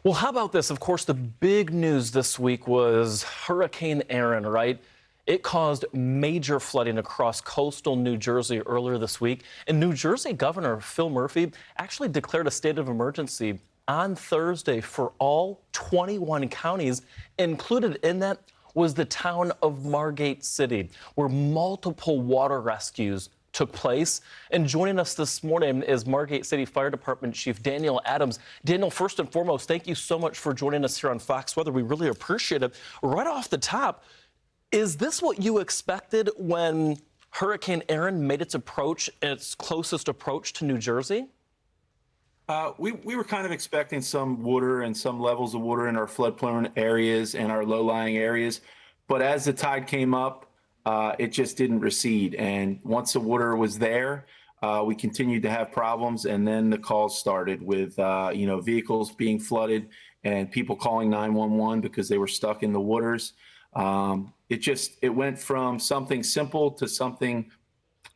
Well, how about this? Of course, the big news this week was Hurricane Erin, right? It caused major flooding across coastal New Jersey earlier this week. And New Jersey Governor Phil Murphy actually declared a state of emergency on Thursday for all 21 counties. Included in that was the town of Margate City, where multiple water rescues took place. And joining us this morning is Margate City Fire Department Chief Daniel Adams. Daniel, first and foremost, thank you so much for joining us here on Fox Weather. We really appreciate it. Right off the top, is this what you expected when Hurricane Erin made its closest approach to New Jersey? We were kind of expecting some water and some levels of water in our flood-prone areas and our low-lying areas. But as the tide came up, it just didn't recede. And once the water was there, we continued to have problems. And then the calls started with, vehicles being flooded and people calling 911 because they were stuck in the waters. It went from something simple to something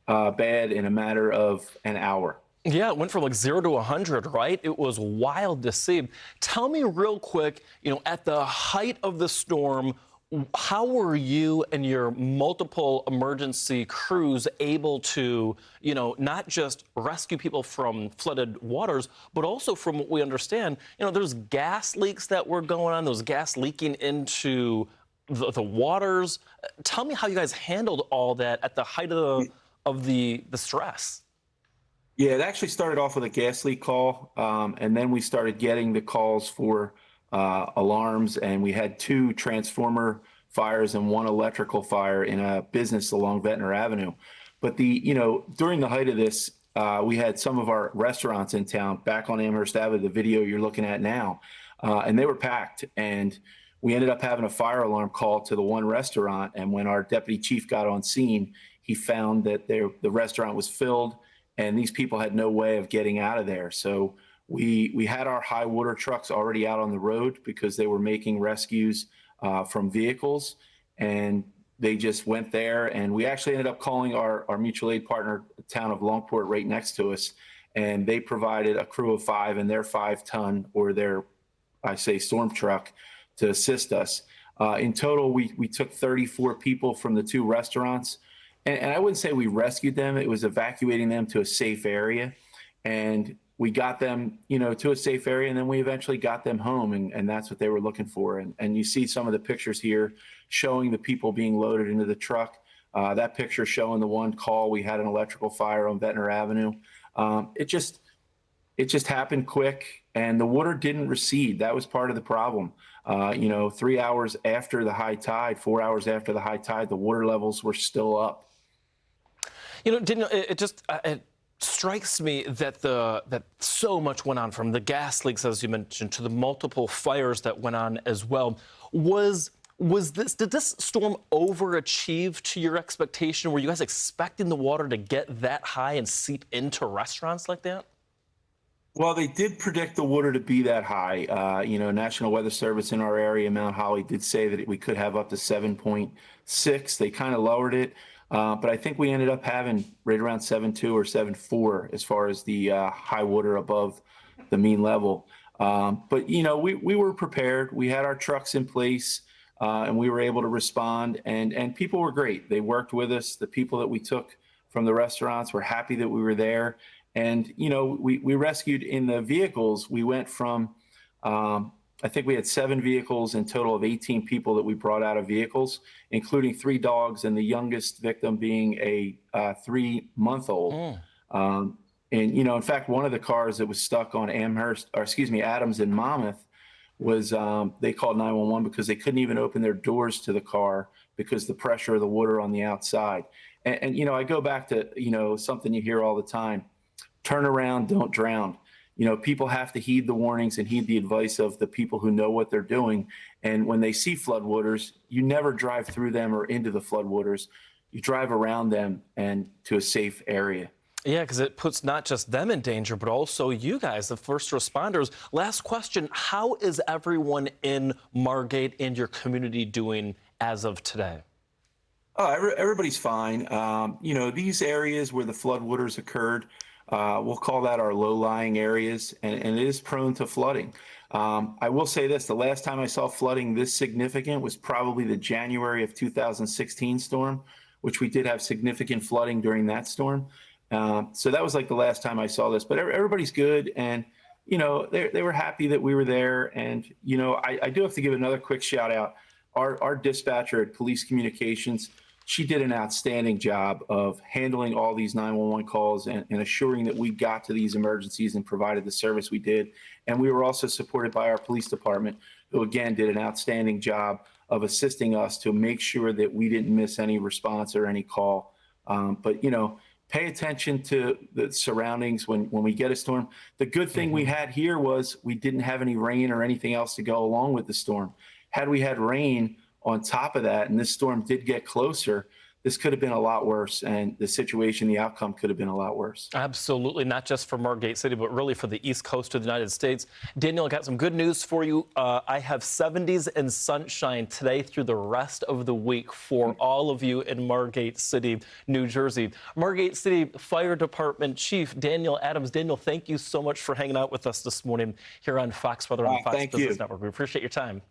bad in a matter of an hour. Yeah, it went from like 0 to 100, right? It was wild to see. Tell me real quick, at the height of the storm, how were you and your multiple emergency crews able to, not just rescue people from flooded waters, but also from what we understand, there's gas leaks that were going on, those gas leaking into the waters. Tell me how you guys handled all that at the height of the stress. Yeah, it actually started off with a gas leak call, and then we started getting the calls for alarms, and we had 2 transformer fires and 1 electrical fire in a business along Ventnor Avenue. But during the height of this, we had some of our restaurants in town back on Amherst Avenue, the video you're looking at now, and they were packed. And we ended up having a fire alarm call to the one restaurant. And when our deputy chief got on scene, he found that the restaurant was filled and these people had no way of getting out of there. So we had our high water trucks already out on the road because they were making rescues from vehicles, and they just went there. And we actually ended up calling our mutual aid partner, the town of Longport, right next to us, and they provided a crew of 5 and their 5-ton or their, I say, storm truck to assist us. In total, we took 34 people from the 2 restaurants, and I wouldn't say we rescued them. It was evacuating them to a safe area, and we got them, to a safe area, and then we eventually got them home, and that's what they were looking for. And you see some of the pictures here showing the people being loaded into the truck. That picture showing the one call, we had an electrical fire on Ventnor Avenue. It just happened quick, and the water didn't recede. That was part of the problem. 3 hours after the high tide, 4 hours after the high tide, the water levels were still up. Daniel, it strikes me that so much went on, from the gas leaks, as you mentioned, to the multiple fires that went on as well. Did this storm overachieve to your expectation? Were you guys expecting the water to get that high and seep into restaurants like that? Well, they did predict the water to be that high. National Weather Service in our area, Mount Holly, did say that we could have up to 7.6. They kind of lowered it. But I think we ended up having right around 7.2 or 7.4 as far as the high water above the mean level. But we were prepared. We had our trucks in place, and we were able to respond. And people were great. They worked with us. The people that we took from the restaurants were happy that we were there. And we rescued in the vehicles. We went from I think we had 7 vehicles in total of 18 people that we brought out of vehicles, including 3 dogs, and the youngest victim being a 3-month-old. And in fact, one of the cars that was stuck on Adams and Monmouth was they called 911 because they couldn't even open their doors to the car because the pressure of the water on the outside. And I go back to something you hear all the time: turn around, don't drown. People have to heed the warnings and heed the advice of the people who know what they're doing. And when they see floodwaters, you never drive through them or into the floodwaters. You drive around them and to a safe area. Yeah, because it puts not just them in danger, but also you guys, the first responders. Last question: how is everyone in Margate and your community doing as of today? Oh, everybody's fine. These areas where the floodwaters occurred, we'll call that our low-lying areas, and it is prone to flooding. I will say this, the last time I saw flooding this significant was probably the January of 2016 storm, which we did have significant flooding during that storm. So that was like the last time I saw this, but everybody's good. And, they were happy that we were there. And, I do have to give another quick shout out. Our dispatcher at Police Communications, she did an outstanding job of handling all these 911 calls and assuring that we got to these emergencies and provided the service we did. And we were also supported by our police department, who again did an outstanding job of assisting us to make sure that we didn't miss any response or any call. But pay attention to the surroundings when we get a storm. The good thing we had here was we didn't have any rain or anything else to go along with the storm. Had we had rain on top of that, and this storm did get closer, this could have been a lot worse, and the outcome could have been a lot worse. Absolutely, not just for Margate City, but really for the East Coast of the United States. Daniel, I got some good news for you. I have 70s and sunshine today through the rest of the week for all of you in Margate City, New Jersey. Margate City Fire Department Chief Daniel Adams. Daniel, thank you so much for hanging out with us this morning here on Fox Weather on the Fox Business Network. We appreciate your time.